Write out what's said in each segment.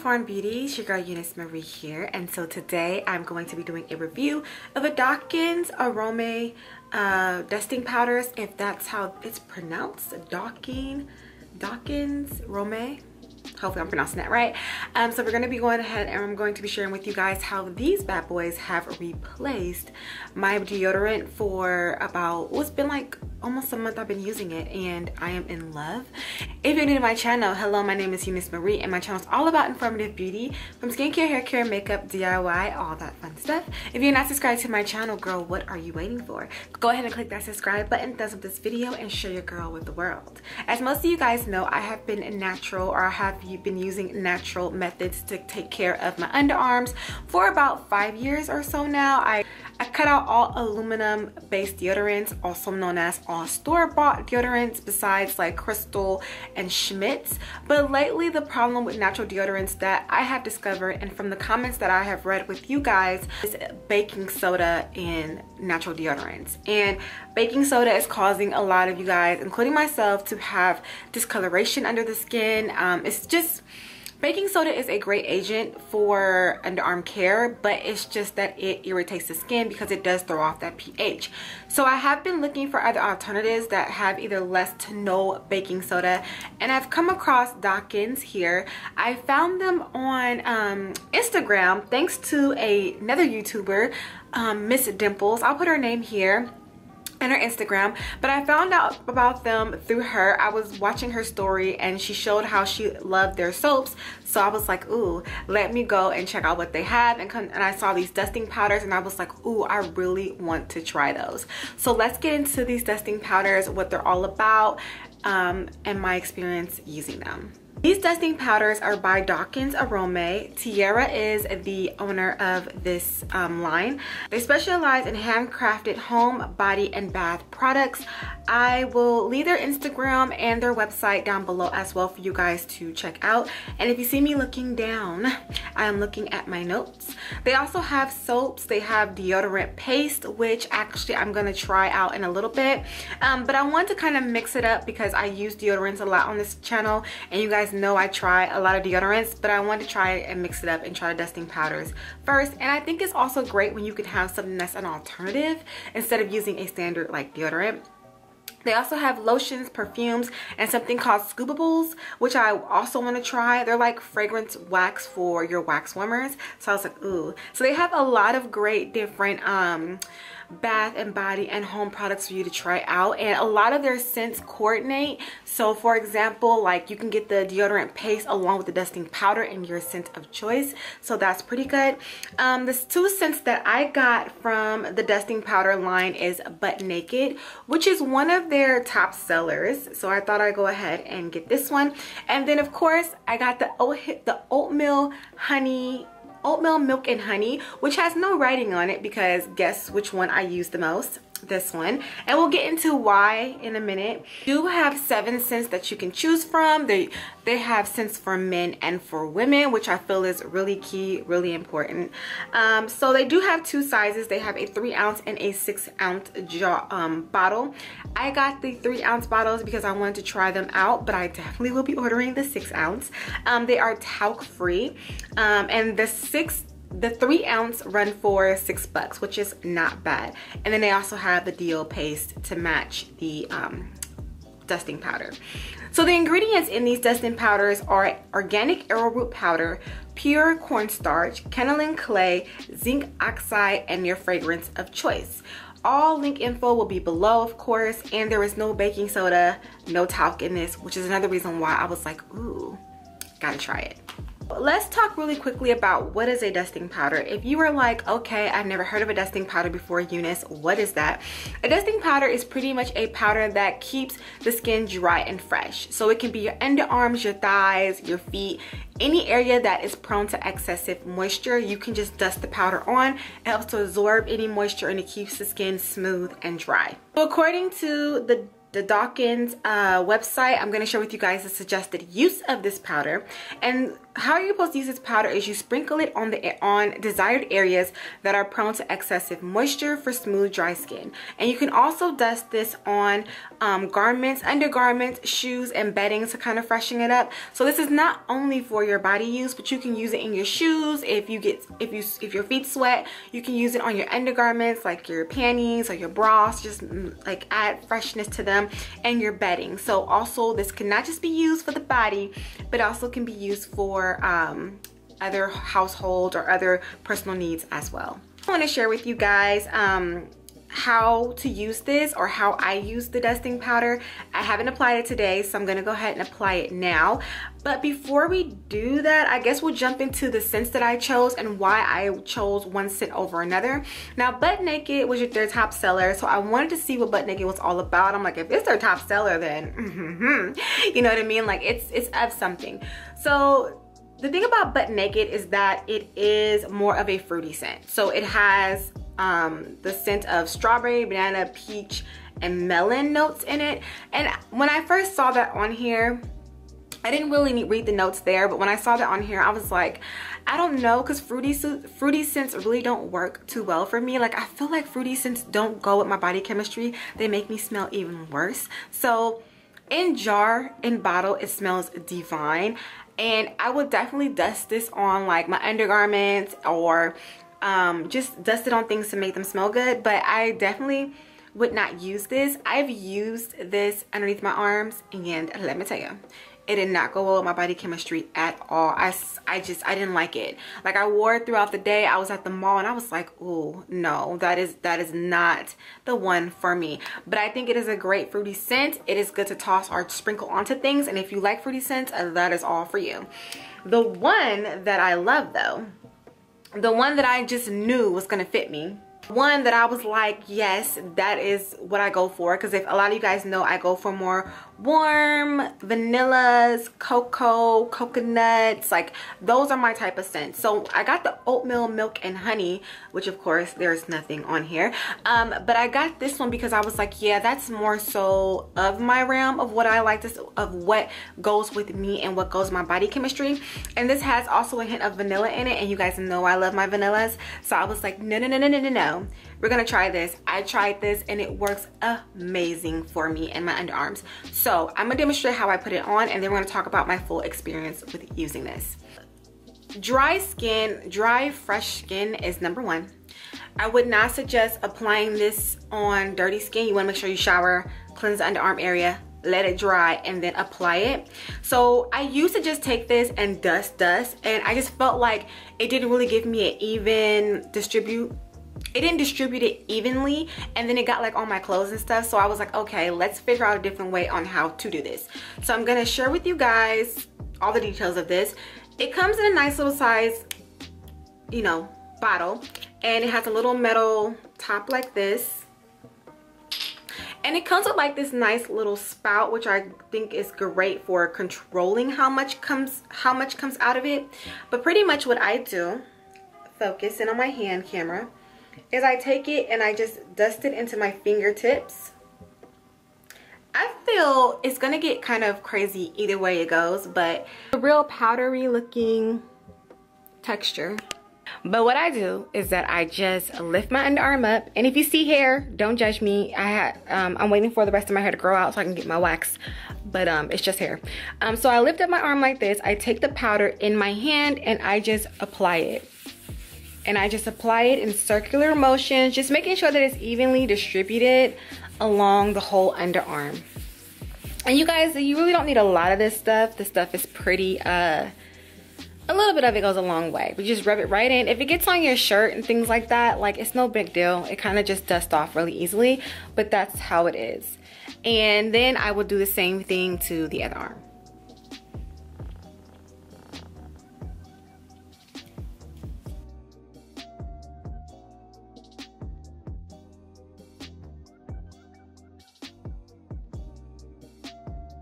Foreign Beauties, your girl EuniyceMari here, and so today I'm going to be doing a review of a Daukens Arome dusting powders, if that's how it's pronounced. Daukens Arome. Hopefully I'm pronouncing that right. So we're going to be going ahead and I'm going to be sharing with you guys how these bad boys have replaced my deodorant for about, well, it's been like almost a month I've been using it and I am in love. If you're new to my channel, hello, my name is EuniyceMari and my channel is all about informative beauty, from skincare, hair care, makeup, DIY, all that fun stuff. If you're not subscribed to my channel, girl, what are you waiting for? Go ahead and click that subscribe button, thumbs up this video, and share your girl with the world. As most of you guys know, I have been natural, or have been using natural methods to take care of my underarms for about 5 years or so now. I cut out all aluminum based deodorants, also known as all store-bought deodorants, besides like Crystal and Schmidt's. But lately the problem with natural deodorants that I have discovered, and from the comments that I have read with you guys, is baking soda in natural deodorants. And baking soda is causing a lot of you guys, including myself, to have discoloration under the skin. It's just, baking soda is a great agent for underarm care, but it's just that it irritates the skin because it does throw off that pH. So I have been looking for other alternatives that have either less to no baking soda, and I've come across Daukens here. I found them on Instagram thanks to another YouTuber, Miss Dimples. I'll put her name here and her Instagram, but I found out about them through her. I was watching her story and she showed how she loved their soaps, so I was like, ooh, let me go and check out what they have. And I saw these dusting powders and I was like, ooh, I really want to try those. So let's get into these dusting powders, what they're all about, and my experience using them. These dusting powders are by Daukens Arome. Tiara is the owner of this line. They specialize in handcrafted home, body, and bath products. I will leave their Instagram and their website down below as well for you guys to check out. And if you see me looking down, I am looking at my notes. They also have soaps. They have deodorant paste, which actually I'm going to try out in a little bit. But I want to kind of mix it up because I use deodorants a lot on this channel, and you guys know I try a lot of deodorants, but I want to try and mix it up and try dusting powders first. And I think it's also great when you can have something that's an alternative instead of using a standard like deodorant. They also have lotions, perfumes, and something called scoopables, which I also want to try. They're like fragrance wax for your wax warmers. So I was like, ooh. So they have a lot of great different bath and body and home products for you to try out, and a lot of their scents coordinate. So for example, like you can get the deodorant paste along with the dusting powder in your scent of choice, so that's pretty good. The two scents that I got from the dusting powder line is ButtNaked, which is one of their top sellers, so I thought I'd go ahead and get this one. And then of course I got the Oatmeal milk and honey, which has no writing on it because guess which one I use the most? This one. And we'll get into why in a minute. They do have 7 scents that you can choose from. They have scents for men and for women, which I feel is really key, really important. So they do have 2 sizes. They have a 3-ounce and a 6-ounce bottle. I got the 3-ounce bottles because I wanted to try them out, but I definitely will be ordering the 6-ounce. They are talc free, and the 3-ounce run for $6, which is not bad. And then they also have the deo paste to match the dusting powder. So the ingredients in these dusting powders are organic arrowroot powder, pure cornstarch, kaolin clay, zinc oxide, and your fragrance of choice. All link info will be below, of course, and there is no baking soda, no talc in this, which is another reason why I was like, ooh, gotta try it. Let's talk really quickly about what is a dusting powder. If you are like, okay, I've never heard of a dusting powder before, Eunice, what is that? A dusting powder is pretty much a powder that keeps the skin dry and fresh. So it can be your underarms, your thighs, your feet, any area that is prone to excessive moisture. You can just dust the powder on. It helps to absorb any moisture and it keeps the skin smooth and dry. So according to the the Daukens website, I'm going to share with you guys the suggested use of this powder. And how you're supposed to use this powder is you sprinkle it on desired areas that are prone to excessive moisture for smooth, dry skin. And you can also dust this on garments, undergarments, shoes, and bedding to kind of freshen it up. So this is not only for your body use, but you can use it in your shoes. If your feet sweat, you can use it on your undergarments, like your panties or your bras. Just like add freshness to them, and your bedding. So also this can not just be used for the body, but also can be used for other household or other personal needs as well. I want to share with you guys how to use this, or how I use the dusting powder. I haven't applied it today, so I'm going to go ahead and apply it now. But before we do that, I guess we'll jump into the scents that I chose and why I chose one scent over another. Now, ButtNaked was their top seller, so I wanted to see what ButtNaked was all about. I'm like, if it's their top seller, then you know what I mean? Like, it's of something. So the thing about ButtNaked is that it is more of a fruity scent. So it has the scent of strawberry, banana, peach, and melon notes in it. And when I first saw that on here, I didn't really read the notes there, but when I saw that on here, I was like, I don't know, because fruity scents really don't work too well for me. Like, I feel like fruity scents don't go with my body chemistry. They make me smell even worse. So in jar, in bottle, it smells divine. And I would definitely dust this on like my undergarments, or just dust it on things to make them smell good. But I definitely would not use this. I've used this underneath my arms, and let me tell you, it did not go well with my body chemistry at all. I didn't like it. Like, I wore it throughout the day. I was at the mall and I was like, oh no, that is not the one for me. But I think it is a great fruity scent. It is good to toss or sprinkle onto things. And if you like fruity scents, that is all for you. The one that I love though, the one that I just knew was gonna fit me, one that I was like, yes, that is what I go for. Because if a lot of you guys know, I go for more warm vanillas, cocoa, coconuts, like those are my type of scents. So I got the oatmeal, milk, and honey, which of course there's nothing on here, but I got this one because I was like, yeah, that's more so of my realm of what I like, of what goes with me and what goes with my body chemistry. And this has also a hint of vanilla in it, and you guys know I love my vanillas. So I was like, no, we're gonna try this. I tried this and it works amazing for me and my underarms. So I'm gonna demonstrate how I put it on, and then we're gonna talk about my full experience with using this. Dry skin, dry, fresh skin is number one. I would not suggest applying this on dirty skin. You wanna make sure you shower, cleanse the underarm area, let it dry, and then apply it. So I used to just take this and dust, and I just felt like it didn't really give me an even it didn't distribute it evenly, and then it got like on my clothes and stuff. So I was like, okay, let's figure out a different way on how to do this. So I'm gonna share with you guys all the details of this. It comes in a nice little size, you know, bottle, and it has a little metal top like this, and it comes with like this nice little spout, which I think is great for controlling how much comes out of it. But pretty much what I do, focus in on my hand camera, is I take it and I just dust it into my fingertips. I feel it's gonna get kind of crazy either way it goes, but a real powdery looking texture. But what I do is that I just lift my underarm up, and if you see hair, don't judge me. I'm waiting for the rest of my hair to grow out so I can get my wax, but it's just hair. So I lift up my arm like this. I take the powder in my hand and I just apply it. And I just apply it in circular motions, just making sure that it's evenly distributed along the whole underarm. And you guys, you really don't need a lot of this stuff. This stuff is pretty, a little bit of it goes a long way. But you just rub it right in. If it gets on your shirt and things like that, like, it's no big deal. It kind of just dusts off really easily, but that's how it is. And then I will do the same thing to the other arm.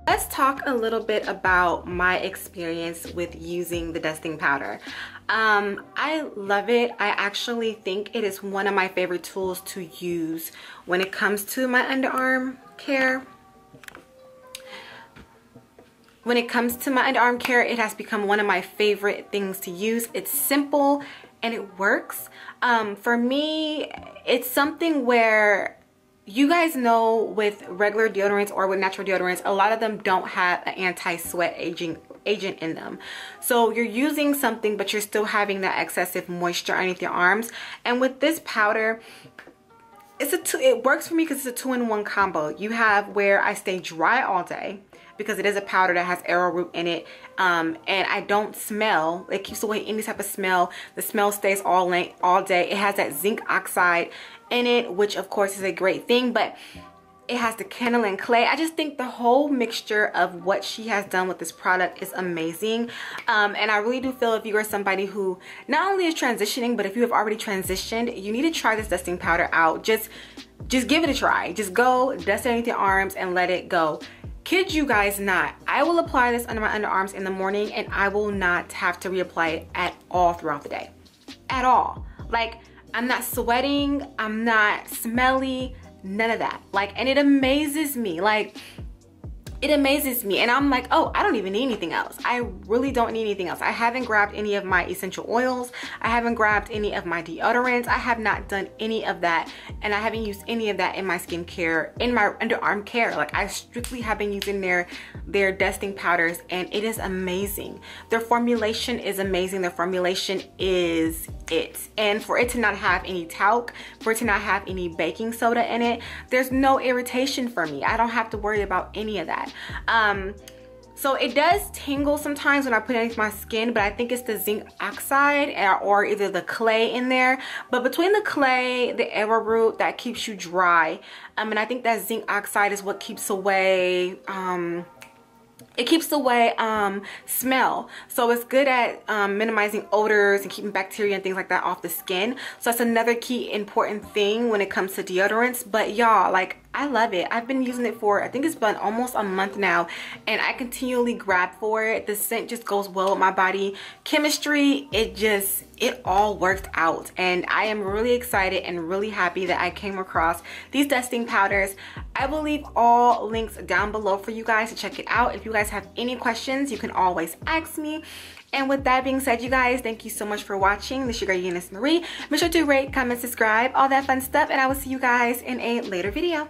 Let's talk a little bit about my experience with using the dusting powder. I love it. I actually think it is one of my favorite tools to use when it comes to my underarm care. when it comes to my underarm care, it has become one of my favorite things to use. It's simple and it works. For me, it's something where you guys know with regular deodorants or with natural deodorants, a lot of them don't have an anti-sweat agent in them. So you're using something, but you're still having that excessive moisture underneath your arms. And with this powder, it works for me because it's a 2-in-1 combo. You have where I stay dry all day, because it is a powder that has arrowroot in it, and I don't smell. It keeps away any type of smell. The smell stays all day. It has that zinc oxide in it, which of course is a great thing, but it has the Kaolin clay. I just think the whole mixture of what she has done with this product is amazing. And I really do feel if you are somebody who not only is transitioning, but if you have already transitioned, you need to try this dusting powder out. Just give it a try. Just go dust it underneath your arms and let it go. Kid you guys not, I will apply this under my underarms in the morning and I will not have to reapply it at all throughout the day. At all. Like, I'm not sweating, I'm not smelly, none of that. Like, and it amazes me. Like, it amazes me. And I'm like, oh, I don't even need anything else. I really don't need anything else. I haven't grabbed any of my essential oils. I haven't grabbed any of my deodorants. I have not done any of that. And I haven't used any of that in my skincare, in my underarm care. Like, I strictly have been using their dusting powders, and it is amazing. Their formulation is amazing. Their formulation is it. And for it to not have any talc, for it to not have any baking soda in it, there's no irritation for me. I don't have to worry about any of that. So it does tingle sometimes when I put it into my skin, but I think it's the zinc oxide or either the clay in there. But between the clay, the arrowroot, that keeps you dry. And I think that zinc oxide is what keeps away it keeps away smell. So it's good at minimizing odors and keeping bacteria and things like that off the skin. So that's another key important thing when it comes to deodorants. But y'all, like, I love it. I've been using it for, I think it's been almost a month now, and I continually grab for it. The scent just goes well with my body chemistry. It all worked out, and I am really excited and really happy that I came across these dusting powders. I will leave all links down below for you guys to check it out. If you guys have any questions, you can always ask me. And with that being said, you guys, thank you so much for watching. This is your girl EuniyceMari. Make sure to rate, comment, subscribe, all that fun stuff, and I will see you guys in a later video.